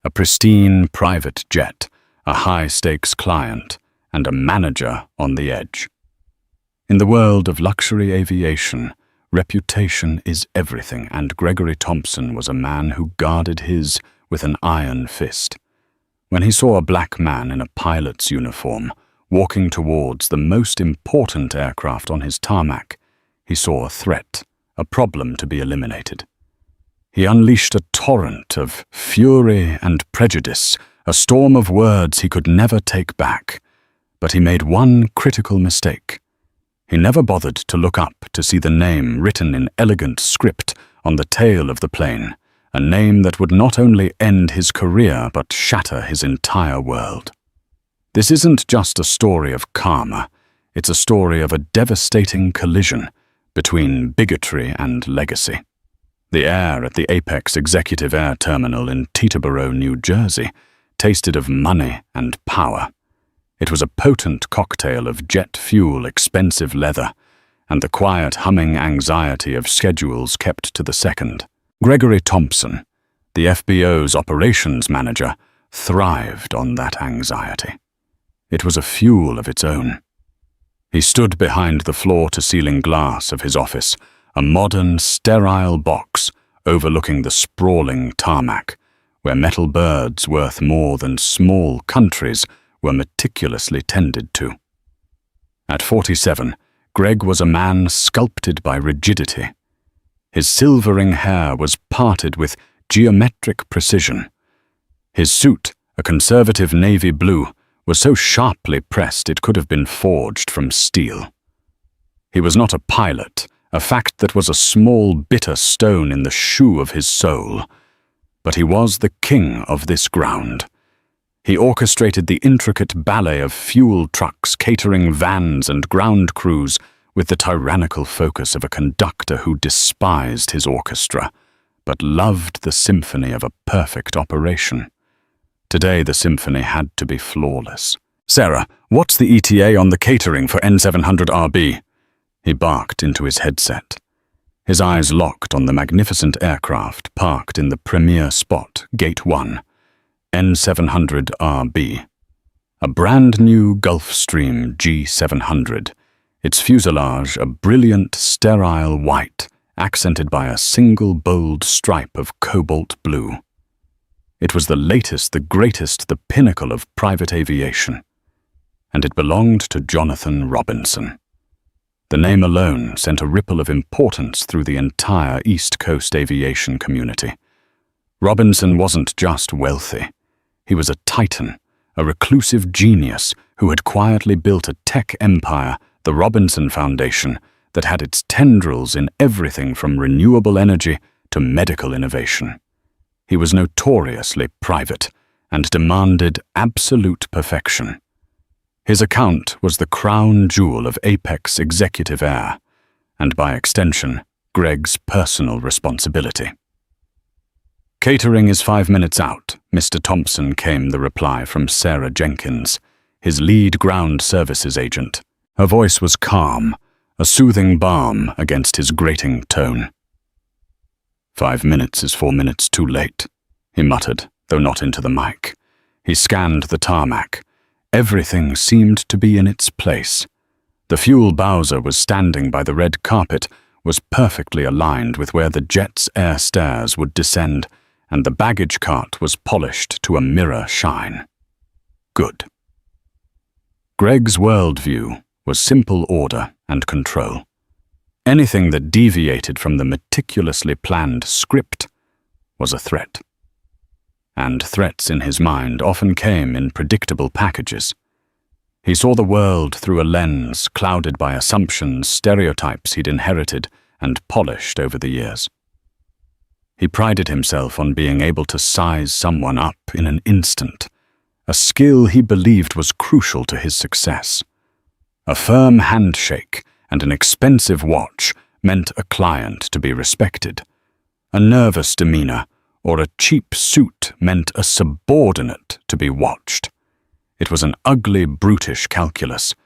A pristine private jet, a high-stakes client, and a manager on the edge. In the world of luxury aviation, reputation is everything, and Gregory Thompson was a man who guarded his with an iron fist. When he saw a black man in a pilot's uniform walking towards the most important aircraft on his tarmac, he saw a threat, a problem to be eliminated. He unleashed a torrent of fury and prejudice, a storm of words he could never take back. But he made one critical mistake. He never bothered to look up to see the name written in elegant script on the tail of the plane, a name that would not only end his career but shatter his entire world. This isn't just a story of karma, it's a story of a devastating collision between bigotry and legacy. The air at the Apex Executive Air Terminal in Teterboro, New Jersey, tasted of money and power. It was a potent cocktail of jet fuel, expensive leather, and the quiet humming anxiety of schedules kept to the second. Gregory Thompson, the FBO's operations manager, thrived on that anxiety. It was a fuel of its own. He stood behind the floor-to-ceiling glass of his office, a modern, sterile box overlooking the sprawling tarmac, where metal birds worth more than small countries were meticulously tended to. At 47, Greg was a man sculpted by rigidity. His silvering hair was parted with geometric precision. His suit, a conservative navy blue, was so sharply pressed it could have been forged from steel. He was not a pilot, a fact that was a small bitter stone in the shoe of his soul, but he was the king of this ground. He orchestrated the intricate ballet of fuel trucks, catering vans, and ground crews with the tyrannical focus of a conductor who despised his orchestra, but loved the symphony of a perfect operation. Today the symphony had to be flawless. "Sarah, what's the ETA on the catering for N700RB?" He barked into his headset. His eyes locked on the magnificent aircraft parked in the premier spot, Gate 1, N700RB. A brand-new Gulfstream G700, its fuselage a brilliant, sterile white, accented by a single bold stripe of cobalt blue. It was the latest, the greatest, the pinnacle of private aviation, and it belonged to Jonathan Robinson. The name alone sent a ripple of importance through the entire East Coast aviation community. Robinson wasn't just wealthy. He was a titan, a reclusive genius who had quietly built a tech empire, the Robinson Foundation, that had its tendrils in everything from renewable energy to medical innovation. He was notoriously private and demanded absolute perfection. His account was the crown jewel of Apex Executive Air, and by extension, Greg's personal responsibility. "Catering is 5 minutes out," Mr. Thompson, came the reply from Sarah Jenkins, his lead ground services agent. Her voice was calm, a soothing balm against his grating tone. "5 minutes is 4 minutes too late," he muttered, though not into the mic. He scanned the tarmac. Everything seemed to be in its place. The fuel bowser was standing by the red carpet, was perfectly aligned with where the jet's air stairs would descend, and the baggage cart was polished to a mirror shine. Good. Greg's worldview was simple order and control. Anything that deviated from the meticulously planned script was a threat. And threats in his mind often came in predictable packages. He saw the world through a lens clouded by assumptions, stereotypes he'd inherited and polished over the years. He prided himself on being able to size someone up in an instant, a skill he believed was crucial to his success. A firm handshake and an expensive watch meant a client to be respected. A nervous demeanor or a cheap suit meant a subordinate to be watched. It was an ugly, brutish calculus,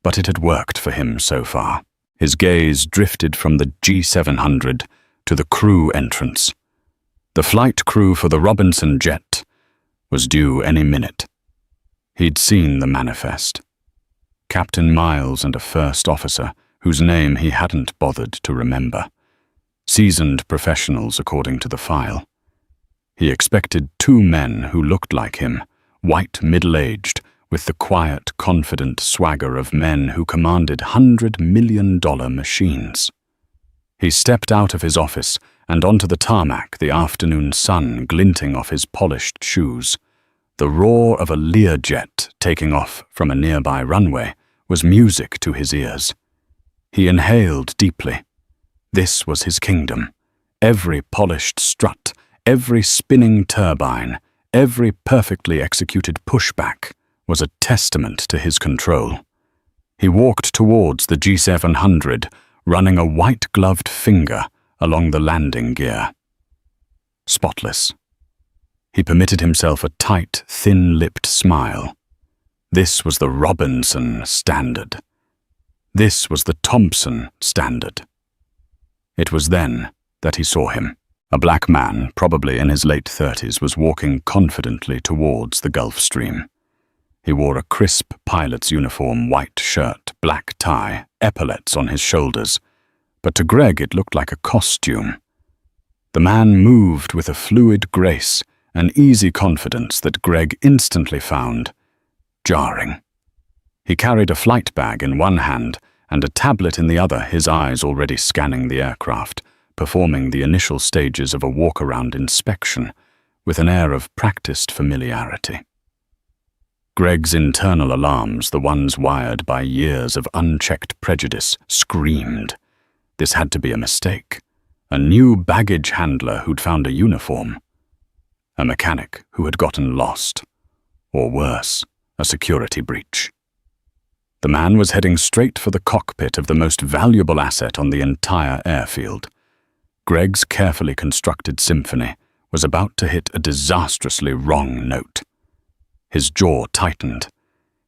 but it had worked for him so far. His gaze drifted from the G700 to the crew entrance. The flight crew for the Robinson jet, was due any minute. He'd seen the manifest. Captain Miles and a first officer, whose name he hadn't bothered to remember. Seasoned professionals, according to the file. He expected two men who looked like him, white, middle-aged, with the quiet, confident swagger of men who commanded $100 million machines. He stepped out of his office and onto the tarmac, the afternoon sun glinting off his polished shoes. The roar of a Learjet taking off from a nearby runway was music to his ears. He inhaled deeply. This was his kingdom. Every polished strut, every spinning turbine, every perfectly executed pushback was a testament to his control. He walked towards the G700, running a white-gloved finger along the landing gear. Spotless. He permitted himself a tight, thin-lipped smile. This was the Robinson standard. This was the Thompson standard. It was then that he saw him. A black man, probably in his late 30s, was walking confidently towards the Gulf Stream. He wore a crisp pilot's uniform, white shirt, black tie, epaulets on his shoulders, but to Greg it looked like a costume. The man moved with a fluid grace, an easy confidence that Greg instantly found jarring. He carried a flight bag in one hand and a tablet in the other, his eyes already scanning the aircraft, performing the initial stages of a walk-around inspection with an air of practiced familiarity. Greg's internal alarms, the ones wired by years of unchecked prejudice, screamed. This had to be a mistake. A new baggage handler who'd found a uniform. A mechanic who had gotten lost. Or worse, a security breach. The man was heading straight for the cockpit of the most valuable asset on the entire airfield. Greg's carefully constructed symphony was about to hit a disastrously wrong note. His jaw tightened.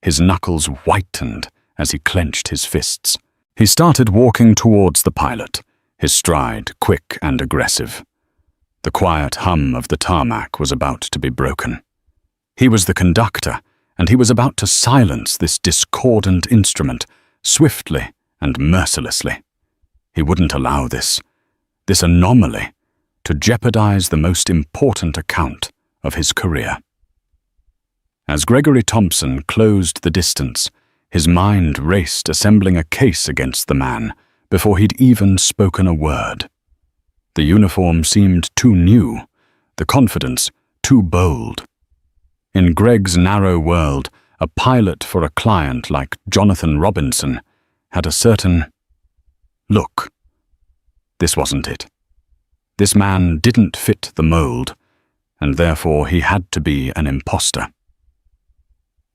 His knuckles whitened as he clenched his fists. He started walking towards the pilot, his stride quick and aggressive. The quiet hum of the tarmac was about to be broken. He was the conductor, and he was about to silence this discordant instrument swiftly and mercilessly. He wouldn't allow this anomaly, to jeopardize the most important account of his career. As Gregory Thompson closed the distance, his mind raced, assembling a case against the man before he'd even spoken a word. The uniform seemed too new, the confidence too bold. In Greg's narrow world, a pilot for a client like Jonathan Robinson had a certain look. This wasn't it. This man didn't fit the mold, and therefore he had to be an imposter.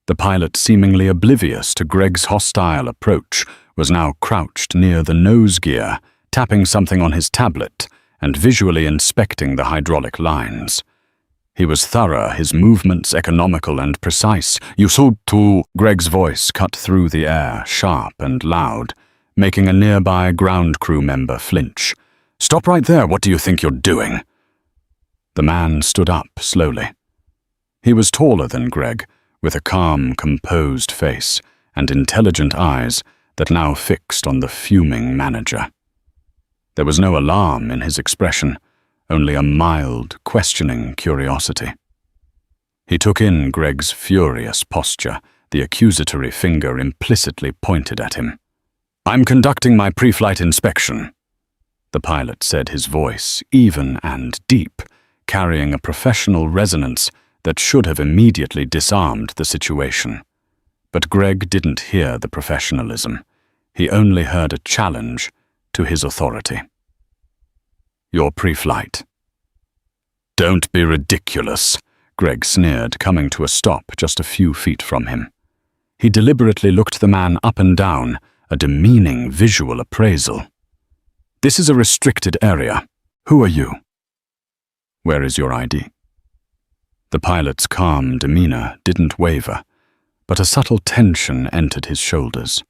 The pilot, seemingly oblivious to Greg's hostile approach, was now crouched near the nose gear, tapping something on his tablet and visually inspecting the hydraulic lines. He was thorough, his movements economical and precise. "You should too," Greg's voice cut through the air, sharp and loud, making a nearby ground crew member flinch. "Stop right there, what do you think you're doing?" The man stood up slowly. He was taller than Greg, with a calm, composed face and intelligent eyes that now fixed on the fuming manager. There was no alarm in his expression, only a mild, questioning curiosity. He took in Greg's furious posture, the accusatory finger implicitly pointed at him. "I'm conducting my pre-flight inspection," the pilot said, his voice even and deep, carrying a professional resonance that should have immediately disarmed the situation. But Greg didn't hear the professionalism. He only heard a challenge to his authority. "Your pre-flight." "Don't be ridiculous," Greg sneered, coming to a stop just a few feet from him. He deliberately looked the man up and down, a demeaning visual appraisal. "This is a restricted area. Who are you?" "Where is your ID?" The pilot's calm demeanor didn't waver, but a subtle tension entered his shoulders.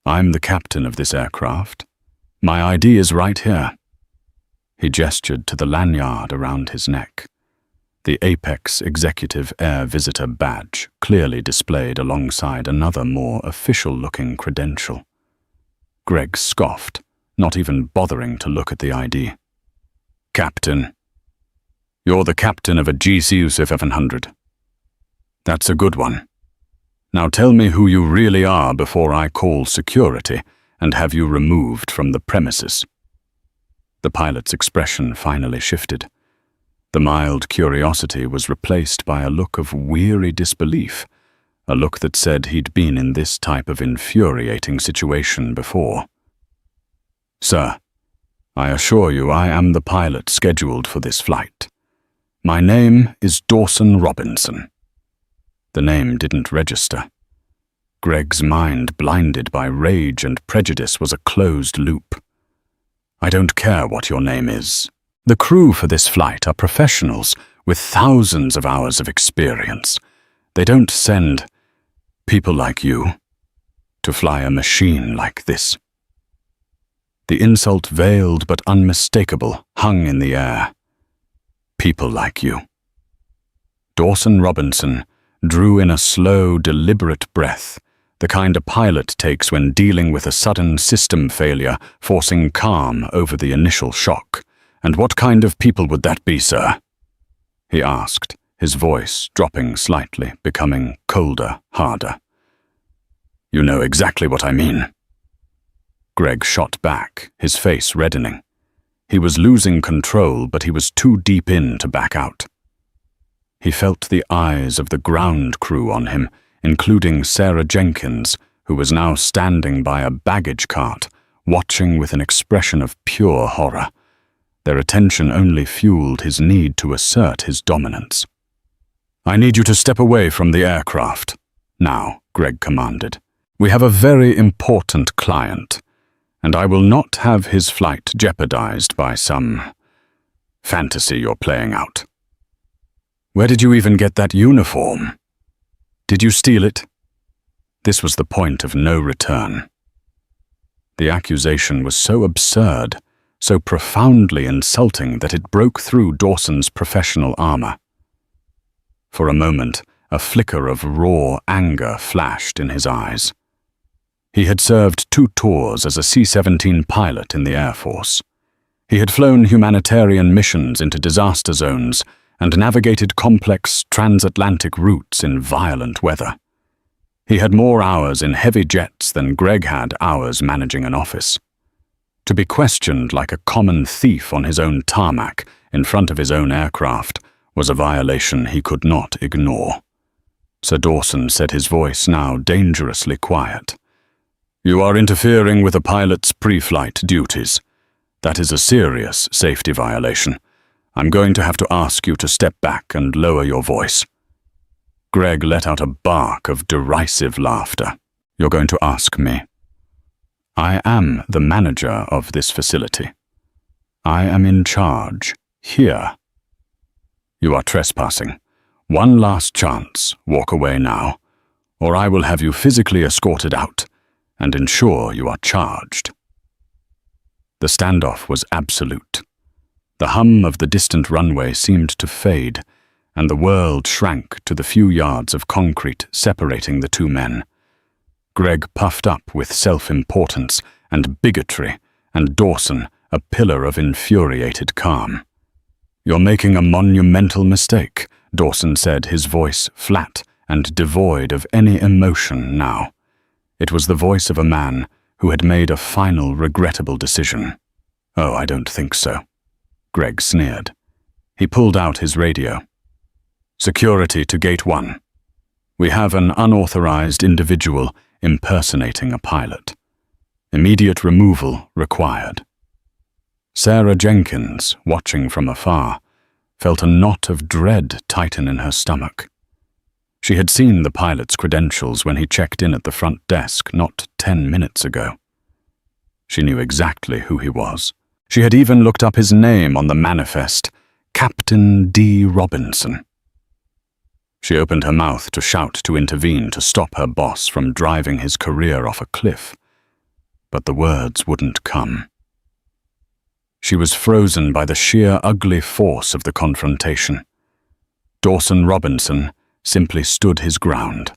"I'm the captain of this aircraft. My ID is right here." He gestured to the lanyard around his neck. The Apex Executive Air Visitor badge clearly displayed alongside another more official-looking credential. Greg scoffed, not even bothering to look at the ID. "Captain. You're the captain of a GC-USIF 700. That's a good one. Now tell me who you really are before I call security and have you removed from the premises." The pilot's expression finally shifted. The mild curiosity was replaced by a look of weary disbelief, a look that said he'd been in this type of infuriating situation before. "Sir, I assure you I am the pilot scheduled for this flight. My name is Dawson Robinson." The name didn't register. Greg's mind, blinded by rage and prejudice, was a closed loop. "I don't care what your name is. The crew for this flight are professionals with thousands of hours of experience. They don't send people like you to fly a machine like this." The insult, veiled but unmistakable, hung in the air. "People like you." Dawson Robinson drew in a slow, deliberate breath, the kind a pilot takes when dealing with a sudden system failure, forcing calm over the initial shock. "And what kind of people would that be, sir?" he asked, his voice dropping slightly, becoming colder, harder. "You know exactly what I mean." Greg shot back, his face reddening. He was losing control, but he was too deep in to back out. He felt the eyes of the ground crew on him, including Sarah Jenkins, who was now standing by a baggage cart, watching with an expression of pure horror. Their attention only fueled his need to assert his dominance. "I need you to step away from the aircraft now," Greg commanded. "We have a very important client, and I will not have his flight jeopardized by some fantasy you're playing out. Where did you even get that uniform? Did you steal it?" This was the point of no return. The accusation was so absurd, so profoundly insulting that it broke through Dawson's professional armor. For a moment, a flicker of raw anger flashed in his eyes. He had served 2 tours as a C-17 pilot in the Air Force. He had flown humanitarian missions into disaster zones and navigated complex transatlantic routes in violent weather. He had more hours in heavy jets than Greg had hours managing an office. To be questioned like a common thief on his own tarmac in front of his own aircraft was a violation he could not ignore. Sir Dawson said, his voice now dangerously quiet. "You are interfering with a pilot's pre-flight duties. That is a serious safety violation. I'm going to have to ask you to step back and lower your voice." Greg let out a bark of derisive laughter. "You're going to ask me? I am the manager of this facility. I am in charge here. You are trespassing. One last chance, walk away now, or I will have you physically escorted out and ensure you are charged." The standoff was absolute. The hum of the distant runway seemed to fade, and the world shrank to the few yards of concrete separating the 2 men. Greg puffed up with self-importance and bigotry, and Dawson a pillar of infuriated calm. "You're making a monumental mistake," Dawson said, his voice flat and devoid of any emotion now. It was the voice of a man who had made a final regrettable decision. "Oh, I don't think so," Greg sneered. He pulled out his radio. "Security to Gate 1. We have an unauthorized individual impersonating a pilot. Immediate removal required." Sarah Jenkins, watching from afar, felt a knot of dread tighten in her stomach. She had seen the pilot's credentials when he checked in at the front desk not 10 minutes ago. She knew exactly who he was. She had even looked up his name on the manifest, Captain D. Robinson. She opened her mouth to shout to intervene to stop her boss from driving his career off a cliff, but the words wouldn't come. She was frozen by the sheer ugly force of the confrontation. Dawson Robinson simply stood his ground.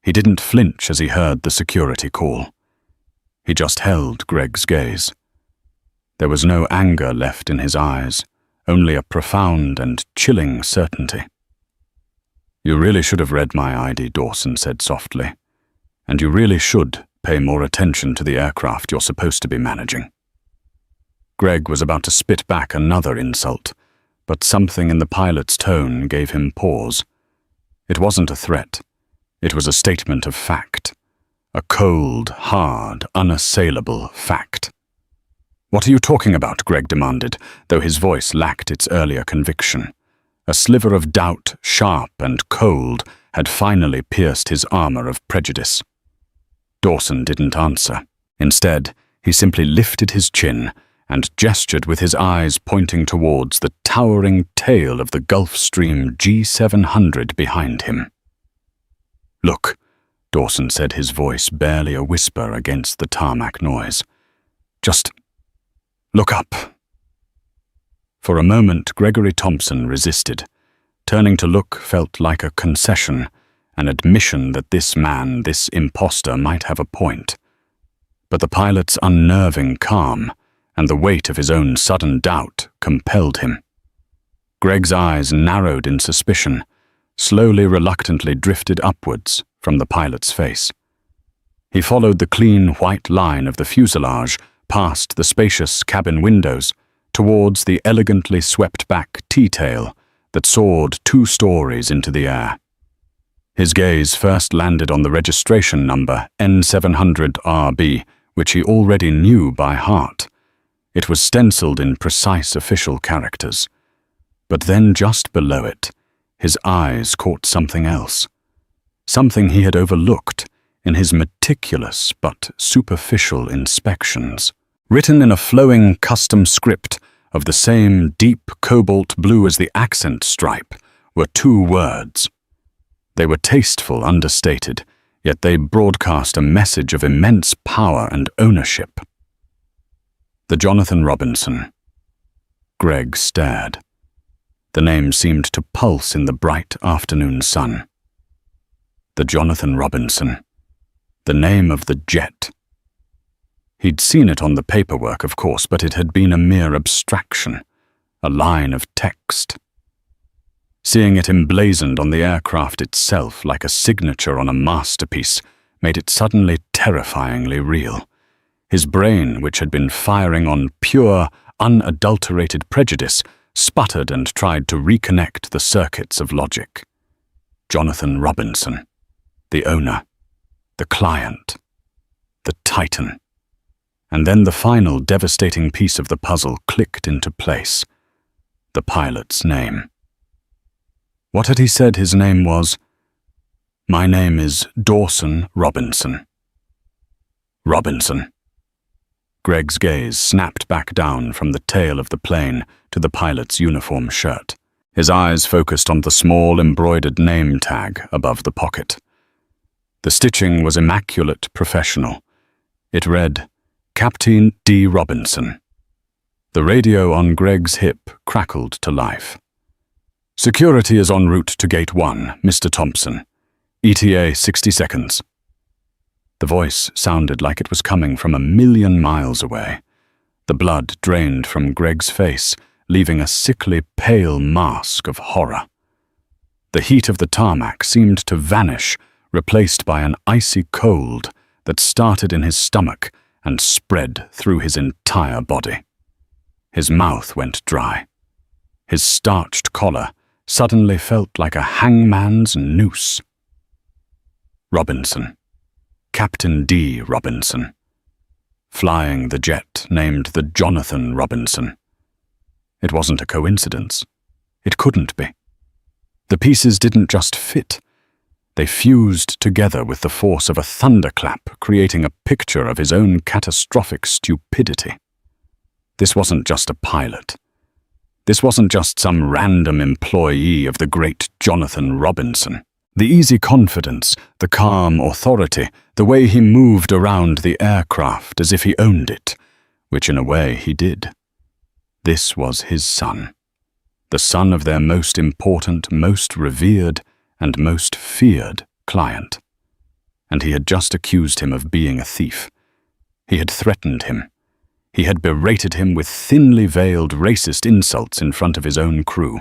He didn't flinch as he heard the security call. He just held Greg's gaze. There was no anger left in his eyes, only a profound and chilling certainty. "You really should have read my ID," Dawson said softly. "And you really should pay more attention to the aircraft you're supposed to be managing." Greg was about to spit back another insult, but something in the pilot's tone gave him pause. It wasn't a threat. It was a statement of fact. A cold, hard, unassailable fact. "What are you talking about?" Greg demanded, though his voice lacked its earlier conviction. A sliver of doubt, sharp and cold, had finally pierced his armor of prejudice. Dawson didn't answer. Instead, he simply lifted his chin and gestured with his eyes pointing towards the towering tail of the Gulfstream G700 behind him. "Look," Dawson said, his voice barely a whisper against the tarmac noise. "Just look up." For a moment, Gregory Thompson resisted. Turning to look felt like a concession, an admission that this man, this imposter, might have a point. But the pilot's unnerving calm and the weight of his own sudden doubt compelled him. Greg's eyes narrowed in suspicion, slowly, reluctantly drifted upwards from the pilot's face. He followed the clean white line of the fuselage past the spacious cabin windows towards the elegantly swept-back T-tail that soared 2 stories into the air. His gaze first landed on the registration number N700RB, which he already knew by heart. It was stenciled in precise official characters. But then just below it, his eyes caught something else. Something he had overlooked in his meticulous but superficial inspections. Written in a flowing custom script of the same deep cobalt blue as the accent stripe were 2 words. They were tasteful, understated, yet they broadcast a message of immense power and ownership. The Jonathan Robinson. Greg stared. The name seemed to pulse in the bright afternoon sun. The Jonathan Robinson. The name of the jet. He'd seen it on the paperwork, of course, but it had been a mere abstraction, a line of text. Seeing it emblazoned on the aircraft itself like a signature on a masterpiece made it suddenly terrifyingly real. His brain, which had been firing on pure, unadulterated prejudice, sputtered and tried to reconnect the circuits of logic. Jonathan Robinson, the owner, the client, the titan. And then the final devastating piece of the puzzle clicked into place. The pilot's name. What had he said his name was? "My name is Dawson Robinson." Robinson. Greg's gaze snapped back down from the tail of the plane to the pilot's uniform shirt. His eyes focused on the small embroidered name tag above the pocket. The stitching was immaculate professional. It read, Captain D. Robinson. The radio on Greg's hip crackled to life. "Security is en route to Gate 1, Mr. Thompson. ETA 60 seconds. The voice sounded like it was coming from 1,000,000 miles away. The blood drained from Greg's face, leaving a sickly pale mask of horror. The heat of the tarmac seemed to vanish, replaced by an icy cold that started in his stomach and spread through his entire body. His mouth went dry. His starched collar suddenly felt like a hangman's noose. Robinson. Captain D. Robinson. Flying the jet named the Jonathan Robinson. It wasn't a coincidence. It couldn't be. The pieces didn't just fit. They fused together with the force of a thunderclap, creating a picture of his own catastrophic stupidity. This wasn't just a pilot. This wasn't just some random employee of the great Jonathan Robinson. The easy confidence, the calm authority, the way he moved around the aircraft as if he owned it, which in a way he did. This was his son. the son of their most important, most revered, and most feared client. And he had just accused him of being a thief. He had threatened him. He had berated him with thinly veiled racist insults in front of his own crew.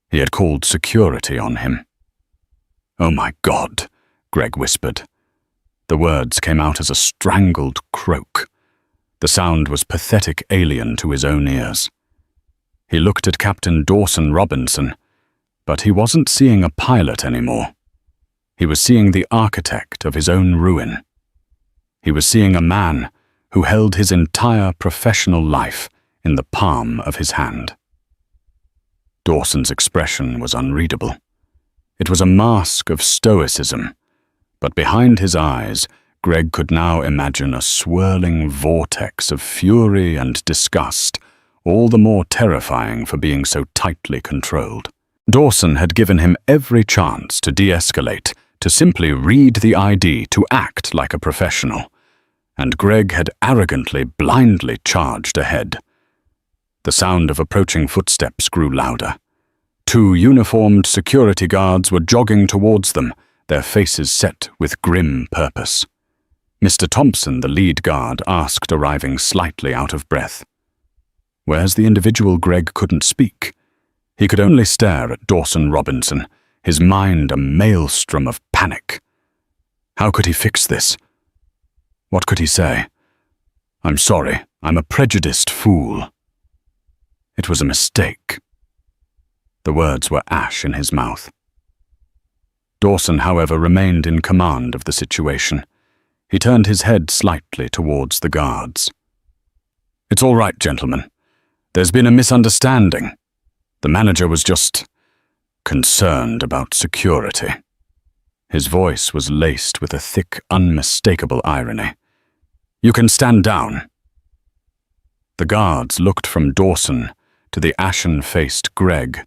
He had called security on him. "Oh my God," Greg whispered. The words came out as a strangled croak. The sound was pathetic alien to his own ears. He looked at Captain Dawson Robinson, but he wasn't seeing a pilot anymore. He was seeing the architect of his own ruin. He was seeing a man who held his entire professional life in the palm of his hand. Dawson's expression was unreadable. It was a mask of stoicism, but behind his eyes, Greg could now imagine a swirling vortex of fury and disgust, all the more terrifying for being so tightly controlled. Dawson had given him every chance to de-escalate, to simply read the ID, to act like a professional. And Greg had arrogantly, blindly charged ahead. The sound of approaching footsteps grew louder. 2 uniformed security guards were jogging towards them, their faces set with grim purpose. Mr. Thompson, the lead guard, asked, arriving slightly out of breath. Where's the individual? Greg couldn't speak. He could only stare at Dawson Robinson, his mind a maelstrom of panic. How could he fix this? What could he say? "I'm sorry, I'm a prejudiced fool." It was a mistake. The words were ash in his mouth. Dawson, however, remained in command of the situation. He turned his head slightly towards the guards. "It's all right, gentlemen. There's been a misunderstanding. The manager was just concerned about security." His voice was laced with a thick, unmistakable irony. "You can stand down." The guards looked from Dawson to the ashen-faced Greg,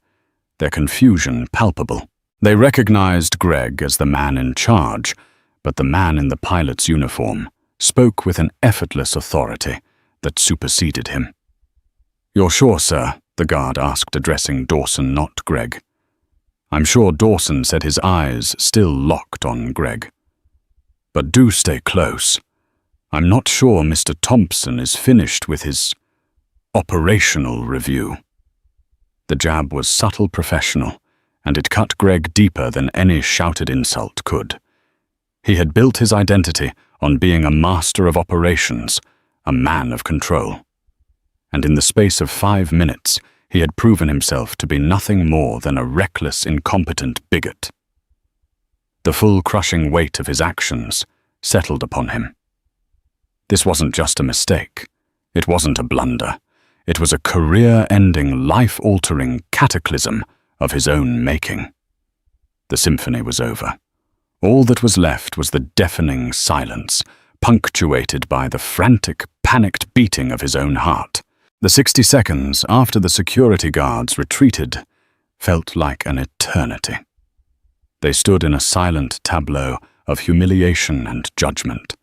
their confusion palpable. They recognized Greg as the man in charge, but the man in the pilot's uniform spoke with an effortless authority that superseded him. "You're sure, sir?" the guard asked, addressing Dawson, not Greg. I'm sure Dawson said, his eyes still locked on Greg. "But do stay close. I'm not sure Mr. Thompson is finished with his operational review." The jab was subtle, professional, and it cut Greg deeper than any shouted insult could. He had built his identity on being a master of operations, a man of control. And in the space of 5 minutes, he had proven himself to be nothing more than a reckless, incompetent bigot. The full crushing weight of his actions settled upon him. This wasn't just a mistake. It wasn't a blunder. It was a career-ending, life-altering cataclysm of his own making. The symphony was over. All that was left was the deafening silence, punctuated by the frantic, panicked beating of his own heart. The 60 seconds after the security guards retreated felt like an eternity. They stood in a silent tableau of humiliation and judgment.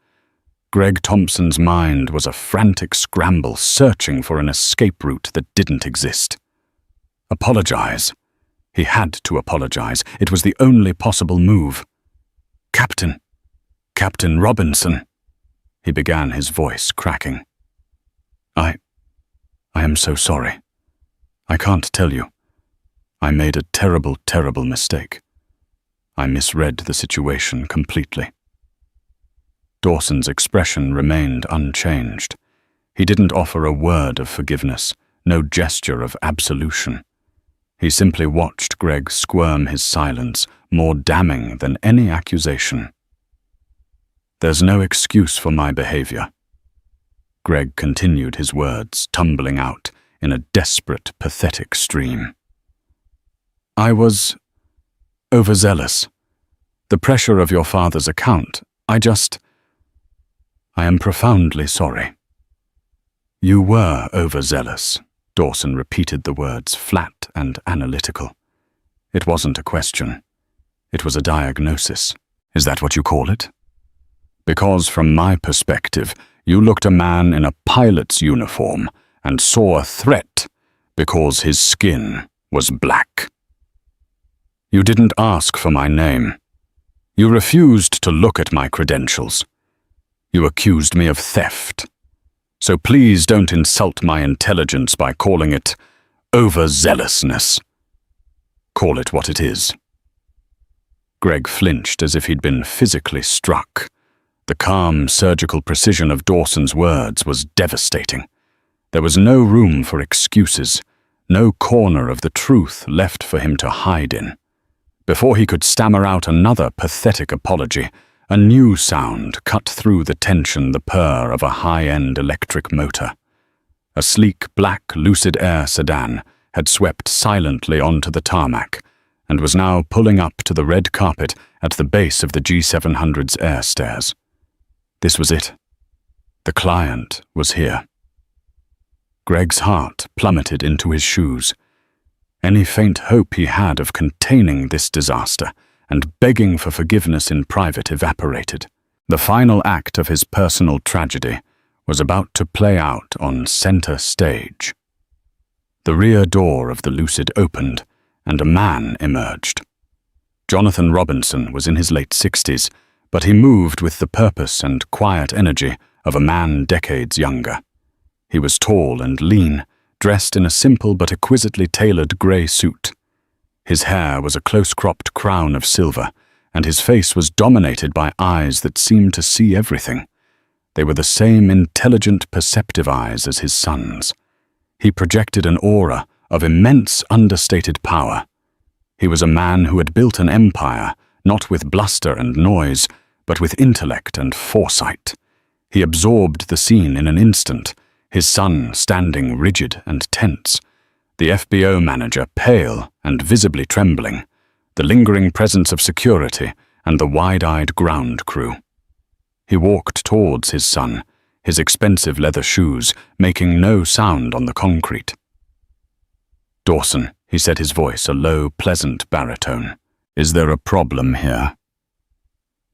Greg Thompson's mind was a frantic scramble, searching for an escape route that didn't exist. Apologize. He had to apologize. It was the only possible move. Captain Robinson," he began, his voice cracking. I am so sorry. I can't tell you. I made a terrible, terrible mistake. I misread the situation completely." Dawson's expression remained unchanged. He didn't offer a word of forgiveness, no gesture of absolution. He simply watched Greg squirm, his silence more damning than any accusation. "There's no excuse for my behavior." Greg continued, his words tumbling out in a desperate, pathetic stream. "I was overzealous. The pressure of your father's account, I am profoundly sorry." "You were overzealous," Dawson repeated the words, flat and analytical. It wasn't a question. It was a diagnosis. "Is that what you call it?" "Because from my perspective, you looked a man in a pilot's uniform and saw a threat because his skin was black. You didn't ask for my name. You refused to look at my credentials. You accused me of theft. So please don't insult my intelligence by calling it overzealousness. Call it what it is. Greg flinched as if he'd been physically struck. The calm, surgical precision of Dawson's words was devastating. There was no room for excuses, no corner of the truth left for him to hide in. Before he could stammer out another pathetic apology, a new sound cut through the tension, the purr of a high-end electric motor. A sleek black Lucid Air sedan had swept silently onto the tarmac and was now pulling up to the red carpet at the base of the G700's air stairs. This was it. The client was here. Greg's heart plummeted into his shoes. Any faint hope he had of containing this disaster and begging for forgiveness in private evaporated. The final act of his personal tragedy was about to play out on center stage. The rear door of the Lucid opened, and a man emerged. Jonathan Robinson was in his late 60s, but he moved with the purpose and quiet energy of a man decades younger. He was tall and lean, dressed in a simple but exquisitely tailored grey suit. His hair was a close-cropped crown of silver, and his face was dominated by eyes that seemed to see everything. They were the same intelligent, perceptive eyes as his son's. He projected an aura of immense understated power. He was a man who had built an empire, not with bluster and noise, but with intellect and foresight. He absorbed the scene in an instant, his son standing rigid and tense, the FBO manager pale and visibly trembling, the lingering presence of security and the wide-eyed ground crew. He walked towards his son, his expensive leather shoes making no sound on the concrete. "Dawson," he said, his voice a low, pleasant baritone. "Is there a problem here?"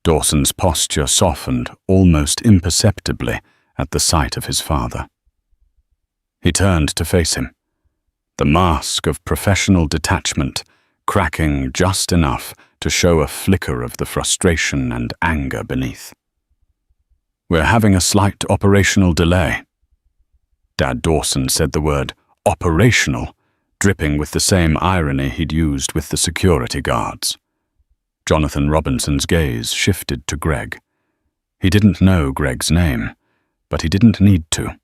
Dawson's posture softened almost imperceptibly at the sight of his father. He turned to face him, the mask of professional detachment cracking just enough to show a flicker of the frustration and anger beneath. "We're having a slight operational delay." Dad Dawson said the word operational, dripping with the same irony he'd used with the security guards. Jonathan Robinson's gaze shifted to Greg. He didn't know Greg's name, but he didn't need to.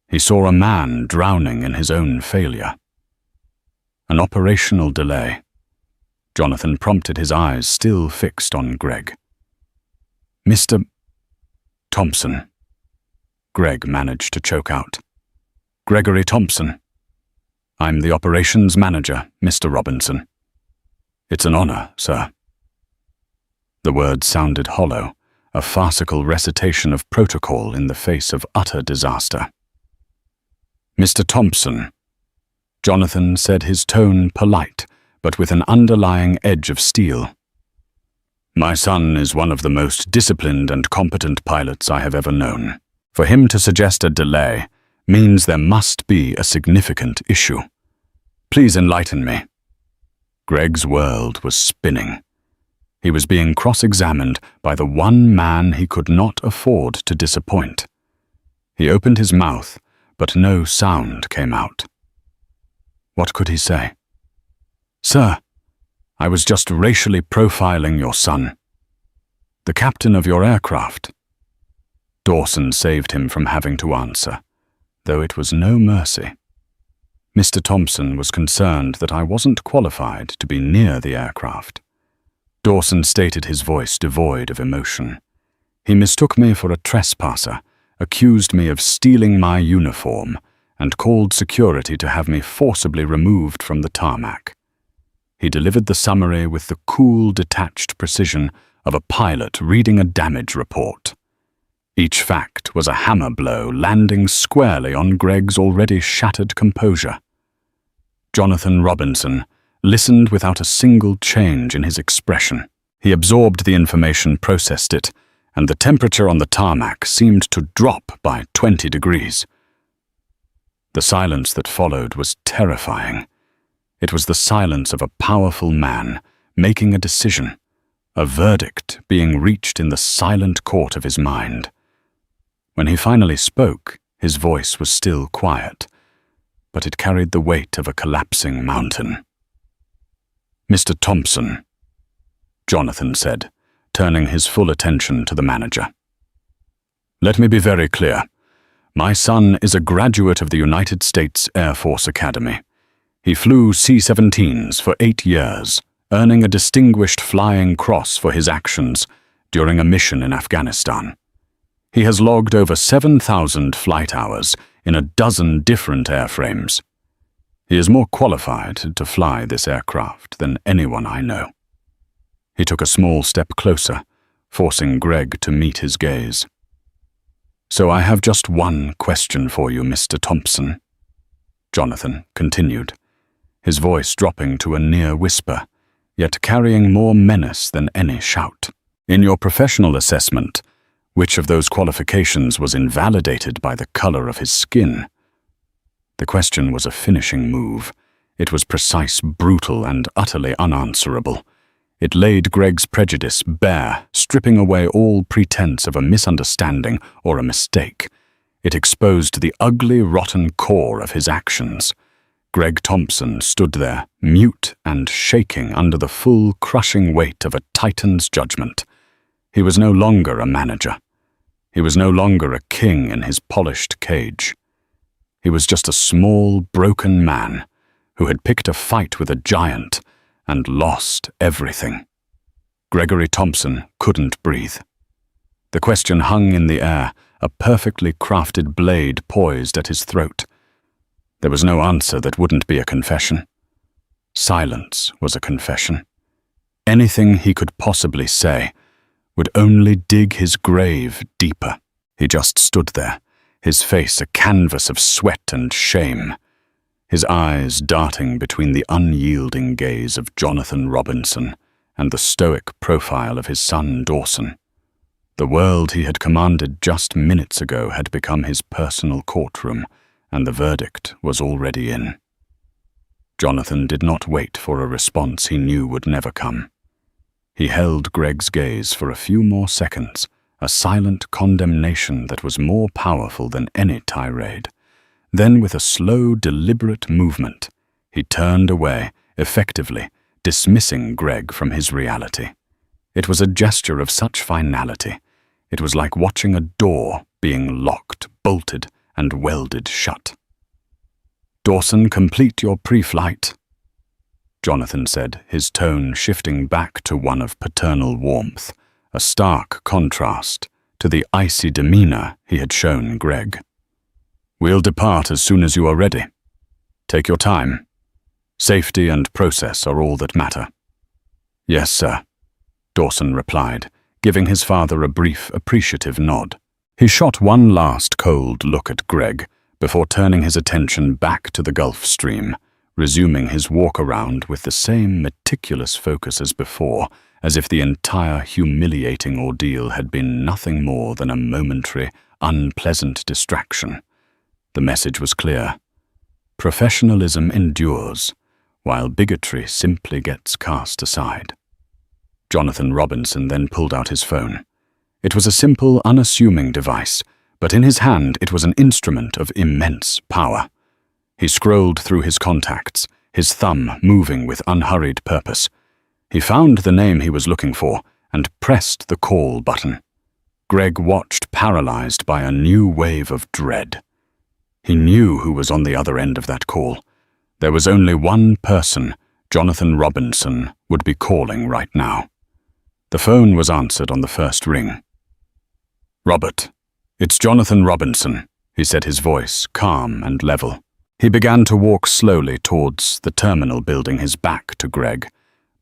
He saw a man drowning in his own failure. An operational delay. Jonathan prompted, his eyes still fixed on Greg. "Mr. Thompson." Greg managed to choke out. "Gregory Thompson. I'm the operations manager, Mr. Robinson." "It's an honor, sir." The words sounded hollow, a farcical recitation of protocol in the face of utter disaster. "Mr. Thompson," Jonathan said, his tone polite, but with an underlying edge of steel. "My son is one of the most disciplined and competent pilots I have ever known. For him to suggest a delay means there must be a significant issue. Please enlighten me." Greg's world was spinning. He was being cross-examined by the one man he could not afford to disappoint. He opened his mouth, but no sound came out. What could he say? "Sir, I was just racially profiling your son. The captain of your aircraft." Dawson saved him from having to answer, though it was no mercy. Mr. Thompson was concerned that I wasn't qualified to be near the aircraft. Dawson stated, his voice devoid of emotion. He mistook me for a trespasser, accused me of stealing my uniform, and called security to have me forcibly removed from the tarmac. He delivered the summary with the cool, detached precision of a pilot reading a damage report. Each fact was a hammer blow landing squarely on Greg's already shattered composure. Jonathan Robinson listened without a single change in his expression. He absorbed the information, processed it, and the temperature on the tarmac seemed to drop by 20 degrees. The silence that followed was terrifying. It was the silence of a powerful man making a decision, a verdict being reached in the silent court of his mind. When he finally spoke, his voice was still quiet, but it carried the weight of a collapsing mountain. "Mr. Thompson," Jonathan said, turning his full attention to the manager. "Let me be very clear. My son is a graduate of the United States Air Force Academy. He flew C-17s for 8 years, earning a Distinguished Flying Cross for his actions during a mission in Afghanistan. He has logged over 7,000 flight hours in a dozen different airframes. He is more qualified to fly this aircraft than anyone I know." He took a small step closer, forcing Greg to meet his gaze. "So I have just one question for you, Mr. Thompson," Jonathan continued, his voice dropping to a near whisper, yet carrying more menace than any shout. "In your professional assessment, which of those qualifications was invalidated by the color of his skin?" The question was a finishing move. It was precise, brutal, and utterly unanswerable. It laid Greg's prejudice bare, stripping away all pretense of a misunderstanding or a mistake. It exposed the ugly, rotten core of his actions. Greg Thompson stood there, mute and shaking under the full, crushing weight of a titan's judgment. He was no longer a manager. He was no longer a king in his polished cage. He was just a small, broken man who had picked a fight with a giant and lost everything. Gregory Thompson couldn't breathe. The question hung in the air, a perfectly crafted blade poised at his throat. There was no answer that wouldn't be a confession. Silence was a confession. Anything he could possibly say would only dig his grave deeper. He just stood there, his face a canvas of sweat and shame, his eyes darting between the unyielding gaze of Jonathan Robinson and the stoic profile of his son Dawson. The world he had commanded just minutes ago had become his personal courtroom, and the verdict was already in. Jonathan did not wait for a response he knew would never come. He held Greg's gaze for a few more seconds, a silent condemnation that was more powerful than any tirade. Then, with a slow, deliberate movement, he turned away, effectively dismissing Greg from his reality. It was a gesture of such finality. It was like watching a door being locked, bolted, and welded shut. "Dawson, complete your pre-flight," Jonathan said, his tone shifting back to one of paternal warmth, a stark contrast to the icy demeanor he had shown Greg. "We'll depart as soon as you are ready. Take your time. Safety and process are all that matter." "Yes, sir," Dawson replied, giving his father a brief, appreciative nod. He shot one last cold look at Greg before turning his attention back to the Gulf Stream, resuming his walk around with the same meticulous focus as before, as if the entire humiliating ordeal had been nothing more than a momentary, unpleasant distraction. The message was clear. Professionalism endures, while bigotry simply gets cast aside. Jonathan Robinson then pulled out his phone. It was a simple, unassuming device, but in his hand it was an instrument of immense power. He scrolled through his contacts, his thumb moving with unhurried purpose. He found the name he was looking for and pressed the call button. Greg watched, paralyzed by a new wave of dread. He knew who was on the other end of that call. There was only one person Jonathan Robinson would be calling right now. The phone was answered on the first ring. "Robert, it's Jonathan Robinson," he said, his voice calm and level. He began to walk slowly towards the terminal building, his back to Greg,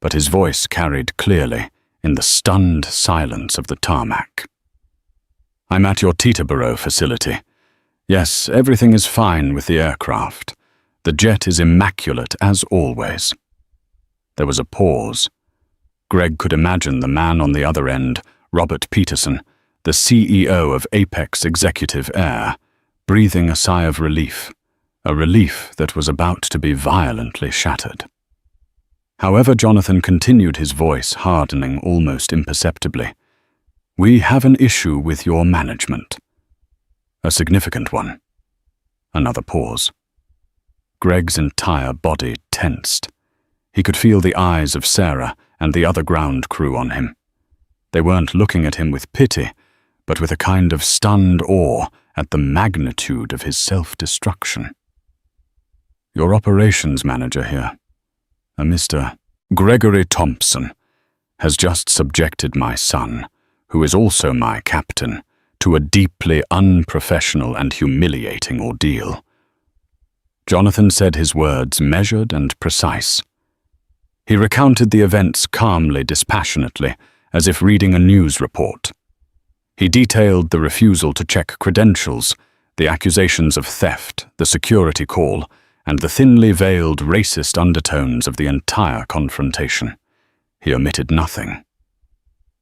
but his voice carried clearly in the stunned silence of the tarmac. "I'm at your Teterboro facility. Yes, everything is fine with the aircraft. The jet is immaculate as always." There was a pause. Greg could imagine the man on the other end, Robert Peterson, the CEO of Apex Executive Air, breathing a sigh of relief, a relief that was about to be violently shattered. However, Jonathan continued, his voice hardening almost imperceptibly. "We have an issue with your management." "A significant one." Another pause. Greg's entire body tensed. He could feel the eyes of Sarah and the other ground crew on him. They weren't looking at him with pity, but with a kind of stunned awe at the magnitude of his self-destruction. "Your operations manager here, a Mr. Gregory Thompson, has just subjected my son, who is also my captain, to a deeply unprofessional and humiliating ordeal." Jonathan said his words measured and precise. He recounted the events calmly, dispassionately, as if reading a news report. He detailed the refusal to check credentials, the accusations of theft, the security call, and the thinly veiled racist undertones of the entire confrontation. He omitted nothing.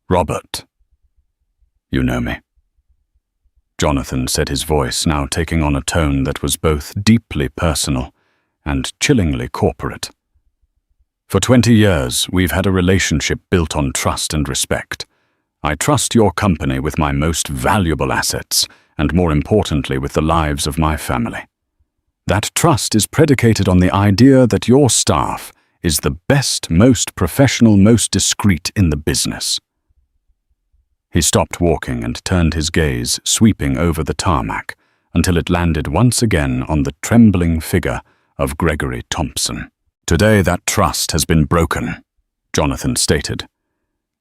"Robert, you know me." Jonathan said, his voice now taking on a tone that was both deeply personal and chillingly corporate. "For 20 years, we've had a relationship built on trust and respect. I trust your company with my most valuable assets, and more importantly, with the lives of my family. That trust is predicated on the idea that your staff is the best, most professional, most discreet in the business." He stopped walking and turned his gaze, sweeping over the tarmac, until it landed once again on the trembling figure of Gregory Thompson. "Today that trust has been broken," Jonathan stated.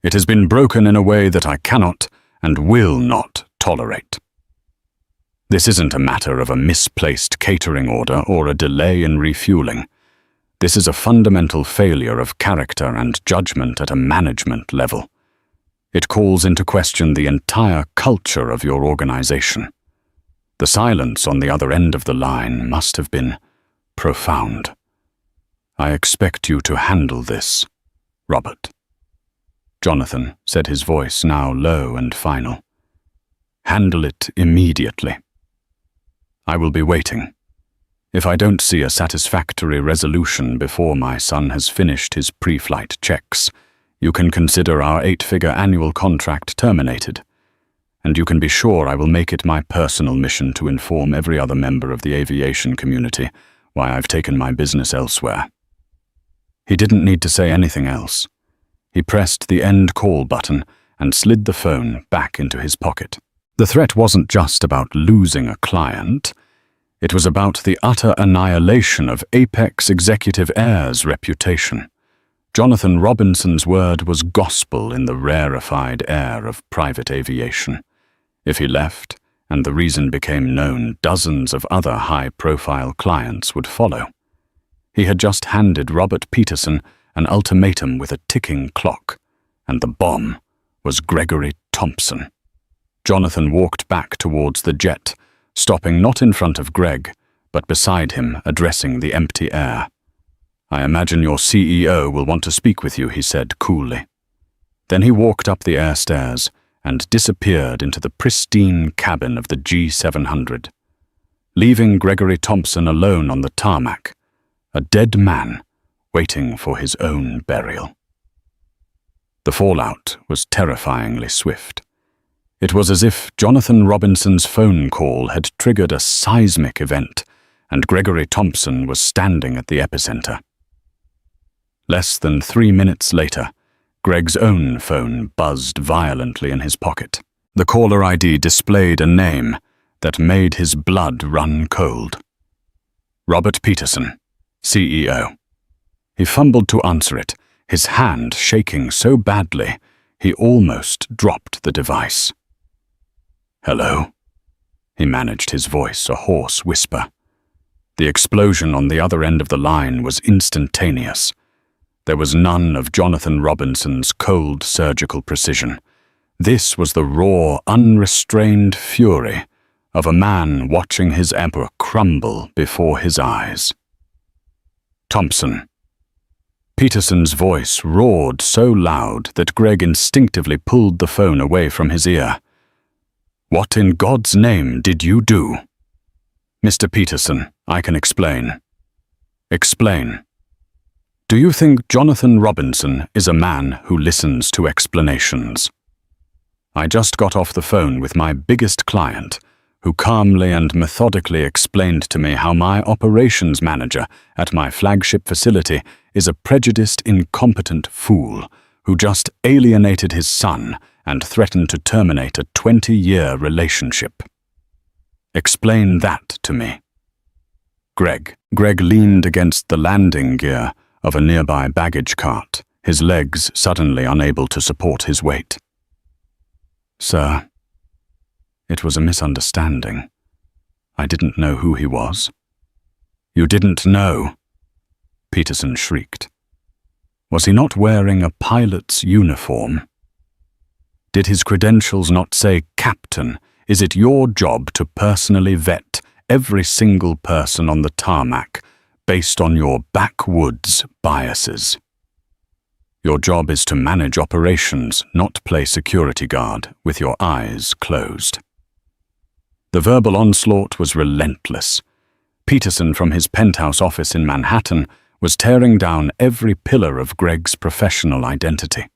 "It has been broken in a way that I cannot and will not tolerate. This isn't a matter of a misplaced catering order or a delay in refueling. This is a fundamental failure of character and judgment at a management level. It calls into question the entire culture of your organization. The silence on the other end of the line must have been profound. I expect you to handle this, Robert." Jonathan said, his voice now low and final. "Handle it immediately. I will be waiting. If I don't see a satisfactory resolution before my son has finished his pre-flight checks, you can consider our 8-figure annual contract terminated, and you can be sure I will make it my personal mission to inform every other member of the aviation community why I've taken my business elsewhere." He didn't need to say anything else. He pressed the end call button and slid the phone back into his pocket. The threat wasn't just about losing a client. It was about the utter annihilation of Apex Executive Air's reputation. Jonathan Robinson's word was gospel in the rarefied air of private aviation. If he left, and the reason became known, dozens of other high-profile clients would follow. He had just handed Robert Peterson an ultimatum with a ticking clock, and the bomb was Gregory Thompson. Jonathan walked back towards the jet, stopping not in front of Greg, but beside him, addressing the empty air. "I imagine your CEO will want to speak with you," he said coolly. Then he walked up the air stairs and disappeared into the pristine cabin of the G700, leaving Gregory Thompson alone on the tarmac, a dead man waiting for his own burial. The fallout was terrifyingly swift. It was as if Jonathan Robinson's phone call had triggered a seismic event, and Gregory Thompson was standing at the epicenter. Less than 3 minutes later, Greg's own phone buzzed violently in his pocket. The caller ID displayed a name that made his blood run cold. Robert Peterson, CEO. He fumbled to answer it, his hand shaking so badly he almost dropped the device. "Hello?" He managed his voice, a hoarse whisper. The explosion on the other end of the line was instantaneous. There was none of Jonathan Robinson's cold surgical precision. This was the raw, unrestrained fury of a man watching his empire crumble before his eyes. "Thompson." Peterson's voice roared so loud that Greg instinctively pulled the phone away from his ear. "What in God's name did you do?" "Mr. Peterson, I can explain." "Explain." Do you think Jonathan Robinson is a man who listens to explanations? I just got off the phone with my biggest client, who calmly and methodically explained to me how my operations manager at my flagship facility is a prejudiced, incompetent fool who just alienated his son and threatened to terminate a 20-year relationship. Explain that to me. Greg leaned against the landing gear of a nearby baggage cart, his legs suddenly unable to support his weight. Sir, it was a misunderstanding. I didn't know who he was. You didn't know? Peterson shrieked. Was he not wearing a pilot's uniform? Did his credentials not say captain? Is it your job to personally vet every single person on the tarmac based on your backwoods biases? Your job is to manage operations, not play security guard with your eyes closed. The verbal onslaught was relentless. Peterson, from his penthouse office in Manhattan, was tearing down every pillar of Greg's professional identity.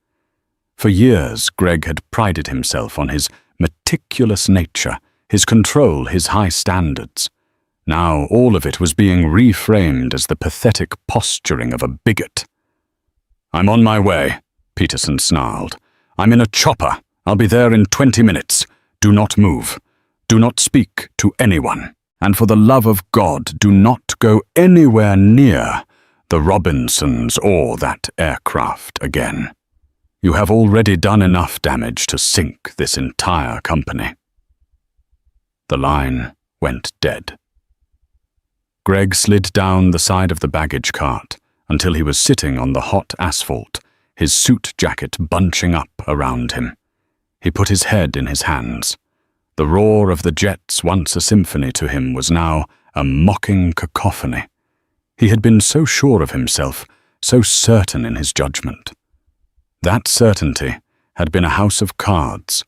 For years, Greg had prided himself on his meticulous nature, his control, his high standards. Now all of it was being reframed as the pathetic posturing of a bigot. I'm on my way, Peterson snarled. I'm in a chopper. I'll be there in 20 minutes. Do not move. Do not speak to anyone. And for the love of God, do not go anywhere near the Robinsons or that aircraft again. You have already done enough damage to sink this entire company. The line went dead. Greg slid down the side of the baggage cart until he was sitting on the hot asphalt, his suit jacket bunching up around him. He put his head in his hands. The roar of the jets, once a symphony to him, was now a mocking cacophony. He had been so sure of himself, so certain in his judgment. That certainty had been a house of cards,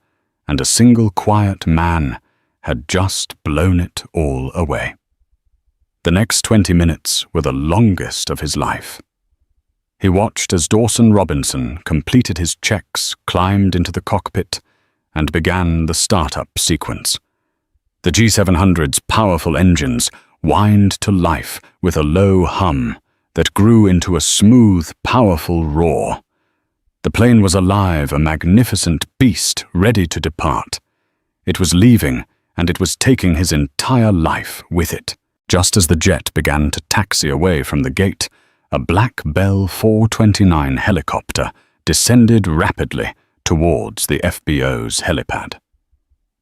and a single quiet man had just blown it all away. The next 20 minutes were the longest of his life. He watched as Dawson Robinson completed his checks, climbed into the cockpit, and began the startup sequence. The G700's powerful engines whined to life with a low hum that grew into a smooth, powerful roar. The plane was alive, a magnificent beast ready to depart. It was leaving, and it was taking his entire life with it. Just as the jet began to taxi away from the gate, a Black Bell 429 helicopter descended rapidly towards the FBO's helipad.